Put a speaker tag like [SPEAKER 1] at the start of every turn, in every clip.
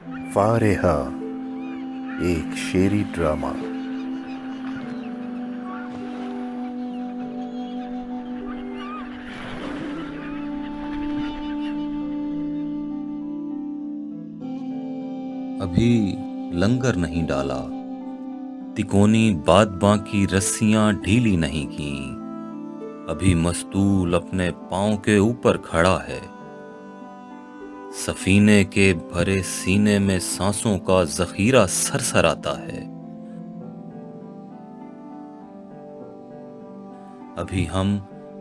[SPEAKER 1] فارہا، ایک شعری ڈرامہ۔
[SPEAKER 2] ابھی لنگر نہیں ڈالا، تکونی بادباں کی رسیاں ڈھیلی نہیں کیں، ابھی مستول اپنے پاؤں کے اوپر کھڑا ہے، سفینے کے بھرے سینے میں سانسوں کا ذخیرہ سرسراتا ہے۔ ابھی ہم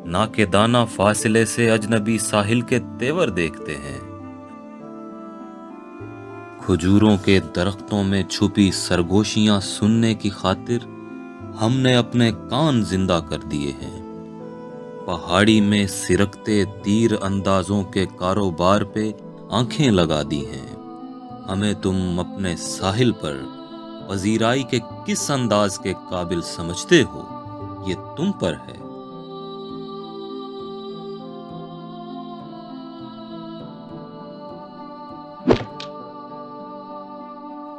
[SPEAKER 2] ناکدانہ فاصلے سے اجنبی ساحل کے تیور دیکھتے ہیں، کھجوروں کے درختوں میں چھپی سرگوشیاں سننے کی خاطر ہم نے اپنے کان زندہ کر دیے ہیں، پہاڑی میں سرکتے تیر اندازوں کے کاروبار پہ آنکھیں لگا دی ہیں۔ ہمیں تم اپنے ساحل پر پذیرائی کے کس انداز کے قابل سمجھتے ہو، یہ تم پر ہے۔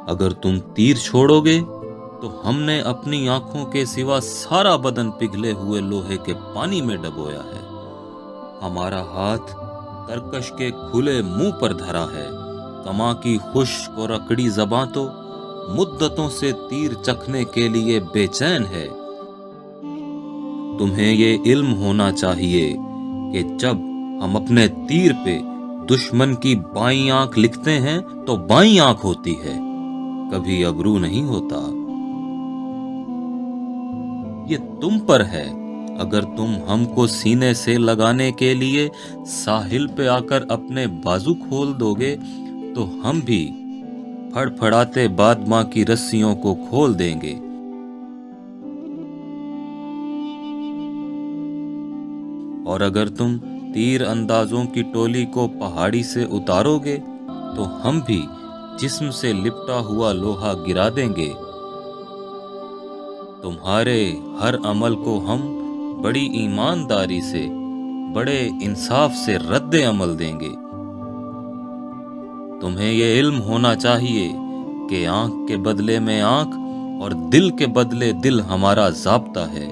[SPEAKER 2] اگر تم تیر چھوڑو گے تو ہم نے اپنی آنکھوں کے سوا سارا بدن پگھلے ہوئے لوہے کے پانی میں ڈبویا ہے، ہمارا ہاتھ ترکش کے کھلے منہ پر دھرا ہے، کماں کی خشک اور اکڑی زباں تو مدتوں سے تیر چکھنے کے لیے بے چین ہے۔ تمہیں یہ علم ہونا چاہیے کہ جب ہم اپنے تیر پہ دشمن کی بائیں آنکھ لکھتے ہیں تو بائیں آنکھ ہوتی ہے، کبھی ابرو نہیں ہوتا۔ یہ تم پر ہے، اگر تم ہم کو سینے سے لگانے کے لیے ساحل پہ آ کر اپنے بازو کھول دو گے تو ہم بھی پھڑ پھڑاتے بادباں کی رسیوں کو کھول دیں گے، اور اگر تم تیر اندازوں کی ٹولی کو پہاڑی سے اتارو گے تو ہم بھی جسم سے لپٹا ہوا لوہا گرا دیں گے۔ تمہارے ہر عمل کو ہم بڑی ایمانداری سے، بڑے انصاف سے رد عمل دیں گے۔ تمہیں یہ علم ہونا چاہیے کہ آنکھ کے بدلے میں آنکھ اور دل کے بدلے دل ہمارا ضابطہ ہے،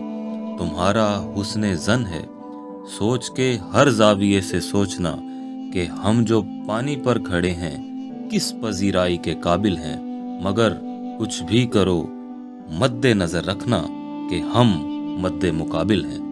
[SPEAKER 2] تمہارا حسن ظن ہے۔ سوچ کے ہر زاویے سے سوچنا کہ ہم جو پانی پر کھڑے ہیں کس پذیرائی کے قابل ہیں، مگر کچھ بھی کرو مد نظر رکھنا کہ ہم مد مقابل ہیں۔